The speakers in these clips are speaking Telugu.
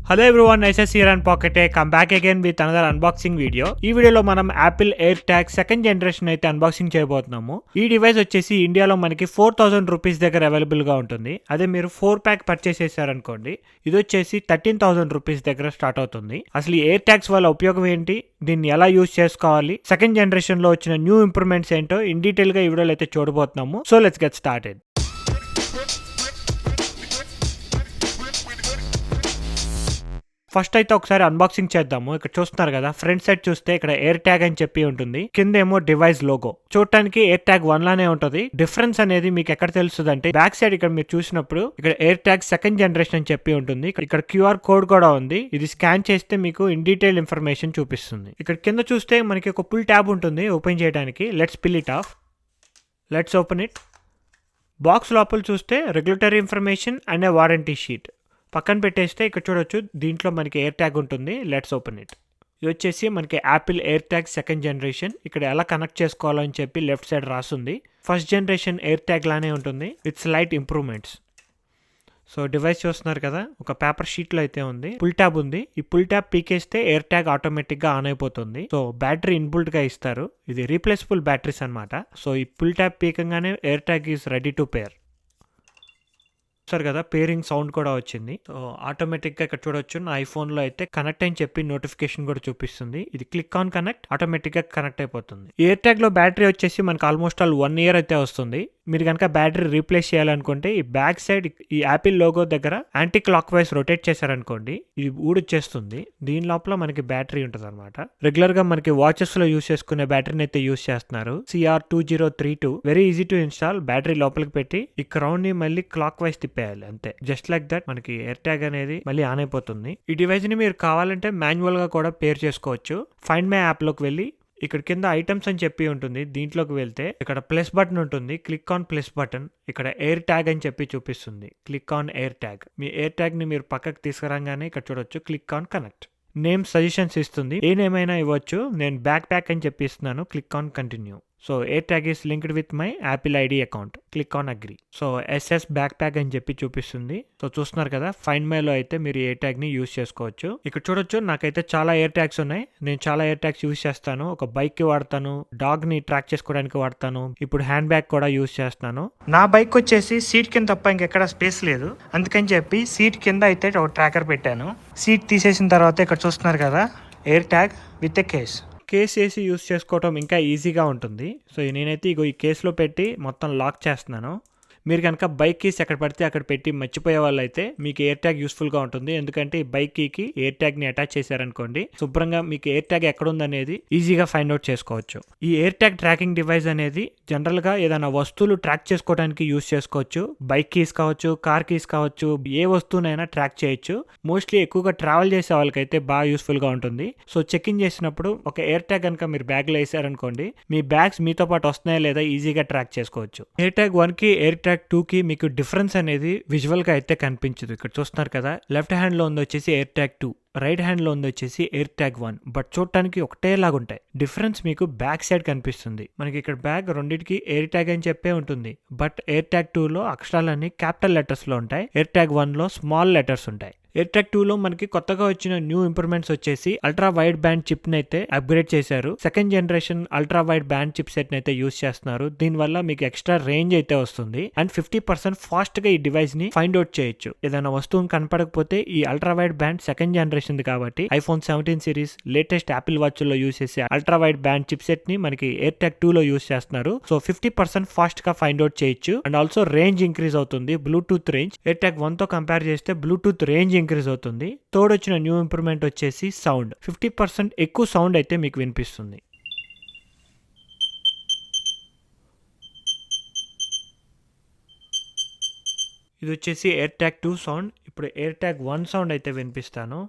Hello everyone, SS here and pocket come back again with another unboxing video. ఈ వీడియోలో మనం Apple AirTag second generation అయితే అన్బాక్సింగ్ చేయబోతున్నాము. ఈ డివైస్ వచ్చేసి ఇండియాలో మనకి 4000 రూపీస్ దగ్గర అవైలబుల్ గా ఉంటుంది. అదే మీరు 4 ప్యాక్ పర్చేస్ చేశారనుకోండి, ఇది వచ్చేసి 13,000 రూపీస్ దగ్గర స్టార్ట్ అవుతుంది. అసలు ఈ ఎయిర్ ట్యాగ్స్ వల్ల ఉపయోగం ఏంటి, దీన్ని ఎలా యూజ్ చేసుకోవాలి, సెకండ్ జనరేషన్ లో వచ్చిన న్యూ ఇంప్రూవ్మెంట్స్ ఏంటో ఇన్ డీటెయిల్ గా ఈ వీడియోలో అయితే చూడబోతున్నాము. So let's get started. First అయితే ఒకసారి అన్బాక్సింగ్ చేద్దాము. ఇక్కడ చూస్తున్నారు కదా, ఫ్రంట్ సైడ్ చూస్తే ఇక్కడ ఎయిర్ ట్యాగ్ అని చెప్పి ఉంటుంది, కింద ఏమో డివైస్ లోగో. చూడటానికి ఎయిర్ ట్యాగ్ 1 లానే ఉంటుంది. డిఫరెన్స్ అనేది మీకు ఎక్కడ తెలుస్తుంది అంటే, బ్యాక్ సైడ్ ఇక్కడ మీరు చూసినప్పుడు ఇక్కడ ఎయిర్ ట్యాగ్ సెకండ్ జనరేషన్ అని చెప్పి ఉంటుంది. ఇక్కడ QR కోడ్ కూడా ఉంది. ఇది స్కాన్ చేస్తే మీకు ఇన్ డీటెయిల్ ఇన్ఫర్మేషన్ చూపిస్తుంది. ఇక్కడ కింద చూస్తే మనకి ఒక ఫుల్ ట్యాబ్ ఉంటుంది ఓపెన్ చేయడానికి. లెట్స్ పిల్ it of. Let's open it. Box లోపల చూస్తే regulatory information and A warranty sheet. పక్కన పెట్టేస్తే ఇక్కడ చూడొచ్చు, దీంట్లో మనకి ఎయిర్ ట్యాగ్ ఉంటుంది. Let's open it. ఇది వచ్చేసి మనకి Apple AirTag second generation. ఇక్కడ ఎలా కనెక్ట్ చేసుకోవాలని చెప్పి లెఫ్ట్ సైడ్ రాస్తుంది. ఫస్ట్ జనరేషన్ ఎయిర్ ట్యాగ్ లానే ఉంటుంది, it's light improvements. So device చూస్తున్నారు కదా, ఒక పేపర్ షీట్లో అయితే ఉంది. పుల్ ట్యాబ్ ఉంది. ఈ పుల్ ట్యాబ్ పీకేస్తే ఎయిర్ ట్యాగ్ ఆటోమేటిక్గా ఆన్ అయిపోతుంది. సో బ్యాటరీ ఇన్బుల్ట్గా ఇస్తారు. ఇది రీప్లేసబుల్ బ్యాటరీస్ అనమాట. సో ఈ పుల్ ట్యాబ్ పీకంగానే AirTag is ready to pair. Sir కదా, పేరింగ్ సౌండ్ కూడా వచ్చింది. సో ఆటోమేటిక్గా ఇక్కడ చూడొచ్చు, నా ఐఫోన్లో అయితే కనెక్ట్ అని చెప్పి నోటిఫికేషన్ కూడా చూపిస్తుంది. ఇది క్లిక్ ఆన్ కనెక్ట్, ఆటోమేటిక్గా కనెక్ట్ అయిపోతుంది. ఎయిర్ ట్యాగ్లో బ్యాటరీ వచ్చేసి మనకు ఆల్మోస్ట్ ఆల్ 1 year అయితే వస్తుంది. మీరు కనుక బ్యాటరీ రీప్లేస్ చేయాలనుకుంటే ఈ బ్యాక్ సైడ్ ఈ యాపిల్ లోగో దగ్గర యాంటీ క్లాక్ వైజ్ రొటేట్ చేశారనుకోండి, ఇది ఊడొచ్చేస్తుంది. దీని లోపల మనకి బ్యాటరీ ఉంటుంది అనమాట. రెగ్యులర్ గా మనకి వాచెస్ లో యూస్ చేసుకునే బ్యాటరీని అయితే యూస్ చేస్తున్నారు. CR2032 very easy to install. Battery లోపలికి పెట్టి ఈ క్రౌన్ ని మళ్ళీ క్లాక్ వైజ్ తిప్పేయాలి, అంతే. జస్ట్ లైక్ దట్ మనకి ఎయిర్ ట్యాగ్ అనేది మళ్ళీ ఆన్ అయిపోతుంది. ఈ డివైస్ ని మీరు కావాలంటే మాన్యువల్ గా కూడా పేర్ చేసుకోవచ్చు. ఫైండ్ మై యాప్ లోకి వెళ్ళి ఇక్కడ కింద ఐటమ్స్ అని చెప్పి ఉంటుంది, దీంట్లోకి వెళ్తే ఇక్కడ ప్లస్ బటన్ ఉంటుంది. Click on plus button. ఇక్కడ ఎయిర్ ట్యాగ్ అని చెప్పి చూపిస్తుంది. Click on air tag. Me air tag ని మీరు పక్కకు తీసుకురాగానే ఇక్కడ చూడొచ్చు, click on connect. Name suggestions ఇస్తుంది, ఏ నేమ్ అయినా ఇవ్వచ్చు. నేను బ్యాక్ ప్యాక్ అని చెప్పి ఇస్తున్నాను. Click on continue. So air tag is linked with my Apple ID account. Click on agree. So SS back pack అని చెప్పి చూపిస్తుంది. సో చూస్తున్నారు కదా, ఫైండ్ మై లో అయితే మీరు ఎయిర్ ట్యాగ్ ని యూస్ చేసుకోవచ్చు. ఇక్కడ చూడొచ్చు, నాకైతే చాలా ఎయిర్ ట్యాగ్స్ ఉన్నాయి. నేను చాలా ఎయిర్ ట్యాగ్స్ యూస్ చేస్తాను. ఒక బైక్ కి వాడతాను, డాగ్ ని ట్రాక్ చేసుకోవడానికి వాడతాను, ఇప్పుడు హ్యాండ్ బ్యాగ్ కూడా యూస్ చేస్తాను. నా బైక్ వచ్చేసి సీట్ కింద తప్ప ఇంకెక్కడ స్పేస్ లేదు, అందుకని చెప్పి సీట్ కింద అయితే ఒక ట్రాకర్ పెట్టాను. సీట్ తీసేసిన తర్వాత ఇక్కడ చూస్తున్నారు కదా, air tag with a case వేసి యూస్ చేసుకోవటం ఇంకా ఈజీగా ఉంటుంది. సో నేనైతే ఈ కేసులో పెట్టి మొత్తం లాక్ చేస్తున్నాను. మీరు కనుక బైక్ కీస్ ఎక్కడ పడితే అక్కడ పెట్టి మర్చిపోయే వాళ్ళు అయితే మీకు ఎయిర్ ట్యాగ్ యూస్ఫుల్గా ఉంటుంది. ఎందుకంటే ఈ బైక్ కీకి ఎయిర్ ట్యాగ్ని అటాచ్ చేశారనుకోండి, శుభ్రంగా మీకు ఎయిర్ ట్యాగ్ ఎక్కడ ఉందనేది ఈజీగా ఫైండ్ అవుట్ చేసుకోవచ్చు. ఈ ఎయిర్ ట్యాగ్ ట్రాకింగ్ డివైస్ అనేది జనరల్గా ఏదైనా వస్తువులు ట్రాక్ చేసుకోవడానికి యూస్ చేసుకోవచ్చు. బైక్ కీస్ కావచ్చు, కార్ కీస్ కావచ్చు, ఏ వస్తువునైనా ట్రాక్ చేయొచ్చు. మోస్ట్లీ ఎక్కువగా ట్రావెల్ చేసే వాళ్ళకైతే బాగా యూస్ఫుల్గా ఉంటుంది. సో చెక్ ఇన్ చేసినప్పుడు ఒక ఎయిర్ ట్యాగ్ కనుక మీరు బ్యాగ్లో వేసారనుకోండి, మీ బ్యాగ్స్ మీతో పాటు వస్తున్నాయా లేదా ఈజీగా ట్రాక్ చేసుకోవచ్చు. ఎయిర్ ట్యాగ్ 1కి ఎయిర్ ట్యాగ్ 2కి మీకు డిఫరెన్స్ అనేది విజువల్ గా అయితే కనిపించదు. ఇక్కడ చూస్తున్నారు కదా, లెఫ్ట్ హ్యాండ్ లో ఉంది వచ్చేసి ఎయిర్ ట్యాగ్ 2, రైట్ హ్యాండ్ లో ఉంది వచ్చేసి ఎయిర్ ట్యాగ్ 1. బట్ చూడటానికి ఒకటేలాగా ఉంటాయి. డిఫరెన్స్ మీకు బ్యాక్ సైడ్ కనిపిస్తుంది. మనకి ఇక్కడ బ్యాగ్ రెండింటికి ఎయిర్ ట్యాగ్ అని చెప్పే ఉంటుంది. బట్ ఎయిర్ ట్యాగ్ 2లో అక్షరాలన్నీ క్యాపిటల్ లెటర్స్ లో ఉంటాయి, ఎయిర్ ట్యాగ్ 1లో స్మాల్ లెటర్స్ ఉంటాయి. ఎయిర్ ట్యాగ్ 2లో మనకి కొత్తగా వచ్చిన న్యూ ఇంప్రూవ్మెంట్స్ వచ్చేసి అల్ట్రా వైడ్ బ్యాండ్ చిప్ ని అయితే అప్గ్రేడ్ చేశారు. Second generation ultra wide band chip set ని అయితే యూస్ చేస్తున్నారు. దీనివల్ల మీకు ఎక్స్ట్రా రేంజ్ అయితే వస్తుంది అండ్ 50% ఫాస్ట్ గా ఈ డివైస్ ని ఫైండ్ అవుట్ చేయొచ్చు. ఏదైనా వస్తువు కనపడకపోతే ఈ ultra wide band second generation కాబట్టి iPhone 17 series, latest Apple watch లో యూస్ చేసే ultra wide band chip set ని మనకి ఎయిర్ ట్యాగ్ 2లో యూస్ చేస్తున్నారు. సో 50% ఫాస్ట్ గా ఫైండ్ అవుట్ చేయొచ్చు అండ్ ఆల్సో రేంజ్ ఇంక్రీజ్ అవుతుంది. బ్లూటూత్ రేంజ్ ఎయిర్ ట్యాగ్ 1 తో కంపేర్ చేస్తే బ్లూటూత్ రేంజ్ ఇంక్రీజ్ అవుతుంది. తోడొచ్చిన న్యూ ఇంప్రూవ్మెంట్ వచ్చేసి సౌండ్. 50% ఎక్కువ సౌండ్ అయితే మీకు వినిపిస్తుంది. ఇది వచ్చేసి ఎయిర్ ట్యాగ్ 2 సౌండ్. ఇప్పుడు ఎయిర్ ట్యాగ్ 1 సౌండ్ అయితే వినిపిస్తాను.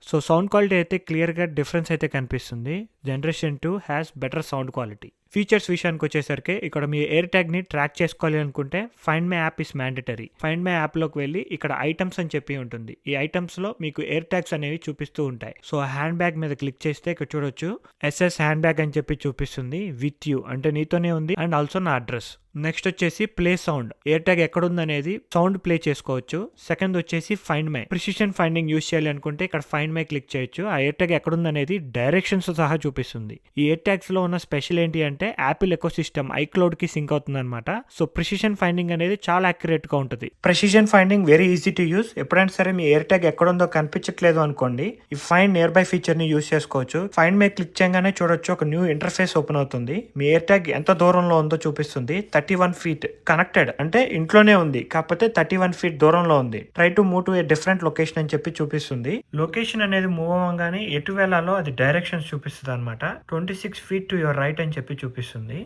సో సౌండ్ క్వాలిటీ అయితే క్లియర్గా డిఫరెన్స్ అయితే కనిపిస్తుంది. Generation 2 has better sound quality. Features విషయానికి వచ్చేసరికి ఇక్కడ మీ ఎయిర్ ట్యాగ్ ని ట్రాక్ చేసుకోవాలి అనుకుంటే find my app is mandatory. Find my app లోకి వెళ్ళి ఇక్కడ ఐటమ్స్ అని చెప్పి ఉంటుంది. ఈ ఐటమ్స్ లో మీకు ఎయిర్ ట్యాగ్స్ అనేవి చూపిస్తూ ఉంటాయి. సో హ్యాండ్ బ్యాగ్ మీద క్లిక్ చేస్తే ఇక్కడ చూడొచ్చు ఎస్ఎస్ హ్యాండ్ బ్యాగ్ అని చెప్పి చూపిస్తుంది. విత్ యూ అంటే నీతోనే ఉంది అండ్ ఆల్సో నా అడ్రస్. నెక్స్ట్ వచ్చేసి ప్లే సౌండ్, ఎయిర్ ట్యాగ్ ఎక్కడుంది అనేది సౌండ్ ప్లే చేసుకోవచ్చు. సెకండ్ వచ్చేసి find my, precision finding use చేయాలి అనుకుంటే ఇక్కడ ఫైండ్ మై క్లిక్ చేయొచ్చు. ఆ ఎయిర్ ట్యాగ్ ఎక్కడుంది అనేది డైరెక్షన్స్ సహా చూపిస్తుంది. ఈ ఎయిర్ ట్యాగ్స్ లో ఉన్న స్పెషల్ ఏంటి అంటే యాపిల్ ఎకో సిస్టమ్ ఐక్లౌడ్ కి సింక్ అవుతుంది అనమాట. సో ప్రిసిషన్ ఫైండింగ్ అనేది చాలా అక్యురేట్ గా ఉంటుంది. Precision finding very easy to use. ఎప్పుడైనా సరే మీ ఎయిర్ ట్యాగ్ ఎక్కడుందో కనిపించట్లేదు అనుకోండి, ఈ ఫైండ్ నియర్ బై ఫీచర్ ని యూస్ చేసుకోవచ్చు. ఫైండ్ మై క్లిక్ చేయగానే చూడొచ్చు ఒక న్యూ ఇంటర్ఫేస్ ఓపెన్ అవుతుంది. మీ ఎయిర్ ట్యాగ్ ఎంత దూరంలో ఉందో చూపిస్తుంది. 31 feet కనెక్టెడ్ అంటే ఇంట్లోనే ఉంది, కాకపోతే 31 feet దూరంలో ఉంది. Try to move to a different location అని చెప్పి చూపిస్తుంది. లొకేషన్ అనేది మూవ్ అవ్వగానే ఎటు వెళ్ళాలో అది డైరెక్షన్స్ చూపిస్తుంది అనమాట. 26 feet టు యువర్ రైట్ అని చెప్పి చూపిస్తుంది.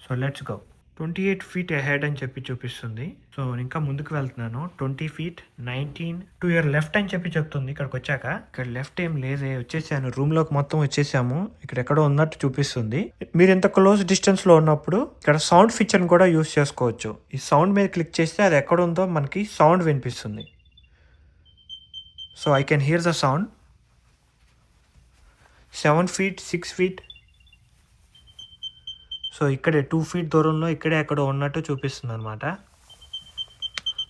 So let's go. 28 feet ahead అని చెప్పి చూపిస్తుంది. సో ఇంకా ముందుకు వెళ్తున్నాను. 20 feet, 19 టు యువర్ లెఫ్ట్ అని చెప్పి చెప్తుంది. ఇక్కడికి వచ్చాక ఇక్కడ లెఫ్ట్ ఏం లేదే, వచ్చేసాను రూమ్ లోకి మొత్తం వచ్చేసాము. ఇక్కడ ఎక్కడో ఉన్నట్టు చూపిస్తుంది. మీరు ఇంత క్లోజ్ డిస్టెన్స్ లో ఉన్నప్పుడు ఇక్కడ సౌండ్ ఫీచర్ కూడా యూస్ చేసుకోవచ్చు. ఈ సౌండ్ మీద క్లిక్ చేస్తే అది ఎక్కడ ఉందో మనకి సౌండ్ వినిపిస్తుంది. So I can hear the sound. 7 feet, 6 feet. So ఇక్కడే 2 feet దూరంలో ఇక్కడే ఎక్కడో ఉన్నట్టు చూపిస్తుంది అనమాట.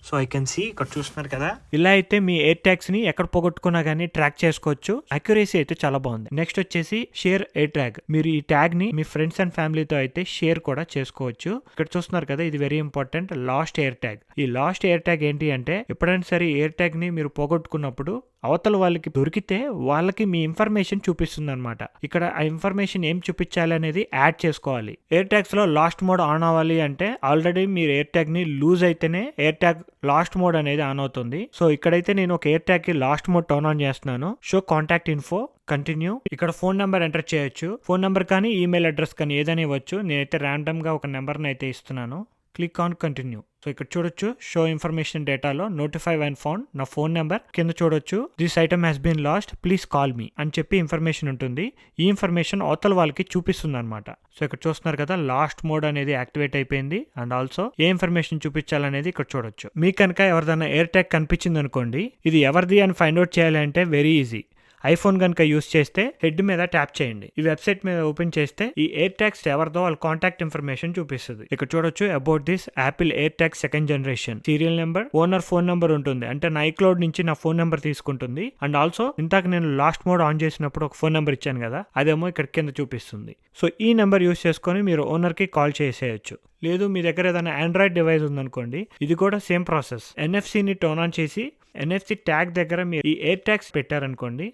సో ఐ కెన్ సీ, ఇక్కడ చూస్తున్నారు కదా. ఇలా అయితే మీ ఎయిర్ ట్యాగ్స్ ని ఎక్కడ పోగొట్టుకున్నా గానీ ట్రాక్ చేసుకోవచ్చు. అక్యురసీ అయితే చాలా బాగుంది. నెక్స్ట్ వచ్చేసి షేర్ ఎయిర్ ట్యాగ్. మీరు ఈ ట్యాగ్ ని మీ ఫ్రెండ్స్ అండ్ ఫ్యామిలీతో అయితే షేర్ కూడా చేసుకోవచ్చు. ఇక్కడ చూస్తున్నారు కదా, ఇది very important, last air tag. ఈ లాస్ట్ ఎయిర్ ట్యాగ్ ఏంటి అంటే ఎప్పుడైనా సరే ఎయిర్ ట్యాగ్ ని మీరు పోగొట్టుకున్నప్పుడు అవతల వాళ్ళకి దొరికితే వాళ్ళకి మీ ఇన్ఫర్మేషన్ చూపిస్తుంది అనమాట. ఇక్కడ ఆ ఇన్ఫర్మేషన్ ఏం చూపించాలి అనేది యాడ్ చేసుకోవాలి. ఎయిర్ ట్యాగ్స్ లో లాస్ట్ మోడ్ ఆన్ అవ్వాలి అంటే ఆల్రెడీ మీరు ఎయిర్ ట్యాగ్ ని లూజ్ అయితేనే ఎయిర్ ట్యాగ్ లాస్ట్ మోడ్ అనేది ఆన్ అవుతుంది. సో ఇక్కడైతే నేను ఒక ఎయిర్ ట్యాగ్ కి లాస్ట్ మోడ్ టర్న్ ఆన్ చేస్తున్నాను. Show contact info, continue. ఇక్కడ ఫోన్ నెంబర్ ఎంటర్ చేయొచ్చు. ఫోన్ నెంబర్ కానీ ఈమెయిల్ అడ్రస్ కానీ ఏదైనా ఇవ్వచ్చు. నేనైతే ర్యాండమ్ గా ఒక నెంబర్ని అయితే ఇస్తున్నాను. Click on continue. సో ఇక్కడ చూడొచ్చు షో ఇన్ఫర్మేషన్ డేటాలో నోటిఫై వెన్ ఫౌండ్, నా ఫోన్ నెంబర్ కింద చూడొచ్చు this item has been lost please call me అని చెప్పి ఇన్ఫర్మేషన్ ఉంటుంది. ఈ ఇన్ఫర్మేషన్ అవతల వాళ్ళకి చూపిస్తుంది అనమాట. సో ఇక్కడ చూస్తున్నారు కదా, లాస్ట్ మోడ్ అనేది యాక్టివేట్ అయిపోయింది. అండ్ ఆల్సో ఏ ఇన్ఫర్మేషన్ చూపించాలనేది ఇక్కడ చూడొచ్చు. మీకు కనుక ఎవరిదైనా ఎయిర్ ట్యాగ్ కనిపించింది అనుకోండి, ఇది ఎవరిది అని ఫైండ్ అవుట్ చేయాలి అంటే వెరీ ఈజీ. ఐఫోన్ కనుక యూస్ చేస్తే హెడ్ మీద ట్యాప్ చేయండి. ఈ వెబ్సైట్ మీద ఓపెన్ చేస్తే ఈ ఎయిర్ ట్యాగ్స్ ఎవరిదో వాళ్ళ కాంటాక్ట్ ఇన్ఫర్మేషన్ చూపిస్తుంది. ఇక్కడ చూడొచ్చు about this Apple AirTag second generation, serial number, owner phone number ఉంటుంది. అంటే నా ఐక్లౌడ్ నుంచి నా ఫోన్ నెంబర్ తీసుకుంటుంది. అండ్ ఆల్సో ఇంతకు నేను లాస్ట్ మోడ్ ఆన్ చేసినప్పుడు ఒక ఫోన్ నెంబర్ ఇచ్చాను కదా, అదేమో ఇక్కడ కింద చూపిస్తుంది. సో ఈ నెంబర్ యూస్ చేసుకొని మీరు ఓనర్ కి కాల్ చేసేయచ్చు. లేదు మీ దగ్గర ఏదైనా ఆండ్రాయిడ్ డివైస్ ఉందనుకోండి, ఇది కూడా సేమ్ ప్రాసెస్. ఎన్ఎఫ్సిని టర్న్ ఆన్ చేసి ఎన్ఎఫ్సి ట్యాగ్ దగ్గర మీరు ఈ ఎయిర్ ట్యాగ్స్ పెట్టారనుకోండి,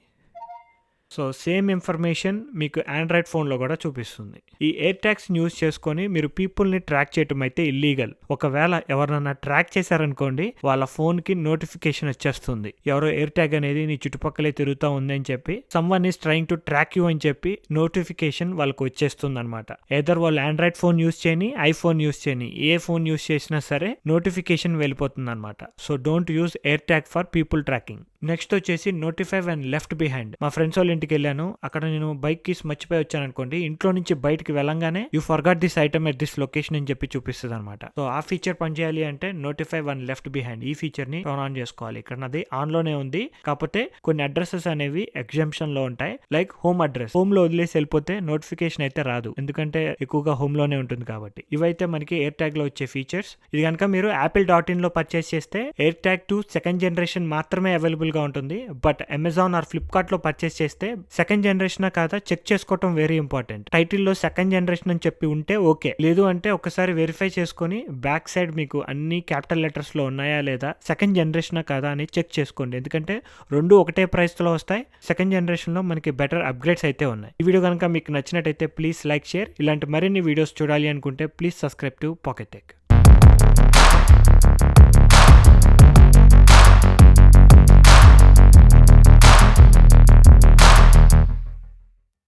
సో సేమ్ ఇన్ఫర్మేషన్ మీకు ఆండ్రాయిడ్ ఫోన్లో కూడా చూపిస్తుంది. ఈ ఎయిర్ ట్యాగ్స్ యూస్ చేసుకొని మీరు పీపుల్ని ట్రాక్ చేయటం అయితే ఇల్లీగల్. ఒకవేళ ఎవరైనా ట్రాక్ చేశారనుకోండి, వాళ్ళ ఫోన్కి నోటిఫికేషన్ వచ్చేస్తుంది, ఎవరో ఎయిర్ ట్యాగ్ అనేది నీ చుట్టుపక్కలే తిరుగుతూ ఉంది అని చెప్పి, someone is trying to track you అని చెప్పి నోటిఫికేషన్ వాళ్ళకి వచ్చేస్తుంది అనమాట. ఏదర్ వాళ్ళు ఆండ్రాయిడ్ ఫోన్ యూస్ చేయని, ఐఫోన్ యూస్ చేయని, ఏ ఫోన్ యూస్ చేసినా సరే నోటిఫికేషన్ వెళ్ళిపోతుంది అనమాట. So don't use air tag for people tracking. Next వచ్చేసి నోటిఫై వెన్ లెఫ్ట్ బిహైండ్. మా ఫ్రెండ్స్ వాళ్ళ ఇంటికి వెళ్ళాను, అక్కడ నేను బైక్ కీస్ మర్చిపోయి వచ్చాను అనుకోండి, ఇంట్లో నుంచి బయటికి వెళ్ళంగానే you forgot this item at this location అని చెప్పి చూపిస్తుంది అనమాట. సో ఆ ఫీచర్ పనిచేయాలి అంటే నోటిఫై వన్ లెఫ్ట్ బిహైండ్ ఈ ఫీచర్ ని టర్న్ ఆన్ చేసుకోవాలి. ఇక్కడ నాది ఆన్ లోనే ఉంది, కాకపోతే కొన్ని అడ్రసెస్ అనేవి ఎగ్జంప్షన్ లో ఉంటాయి. లైక్ హోమ్ అడ్రస్, హోమ్ లో వదిలేసి వెళ్ళిపోతే నోటిఫికేషన్ అయితే రాదు, ఎందుకంటే ఎక్కువగా హోమ్ లోనే ఉంటుంది కాబట్టి. ఇవైతే మనకి ఎయిర్ ట్యాగ్ లో వచ్చే ఫీచర్స్. ఇది కనుక మీరు apple.in లో పర్చేస్ చేస్తే ఎయిర్ ట్యాగ్ 2 సెకండ్ జనరేషన్ మాత్రమే అవైలబుల్ గా ఉంటుంది. బట్ అమెజాన్ ఆర్ ఫ్లిప్కార్ట్ లో పర్చేస్ చేస్తే సెకండ్ జనరేషన్ కాదా చెక్ చేసుకోవడం వెరీ ఇంపార్టెంట్. టైటిల్ లో సెకండ్ జనరేషన్ అని చెప్పి ఉంటే ఓకే, లేదు అంటే ఒకసారి వెరిఫై చేసుకొని బ్యాక్ సైడ్ మీకు అన్ని క్యాపిటల్ లెటర్స్ లో ఉన్నాయా లేదా, సెకండ్ జనరేషన్ కాదా అని చెక్ చేసుకోండి. ఎందుకంటే రెండు ఒకటే ప్రైస్ లో వస్తాయి. సెకండ్ జనరేషన్ లో మనకి బెటర్ అప్గ్రేడ్స్ అయితే ఉన్నాయి. ఈ వీడియో కనుక మీకు నచ్చినట్టయితే ప్లీజ్ లైక్, షేర్. ఇలాంటి మరిన్ని వీడియోస్ చూడాలి అనుకుంటే please subscribe to pocket tech.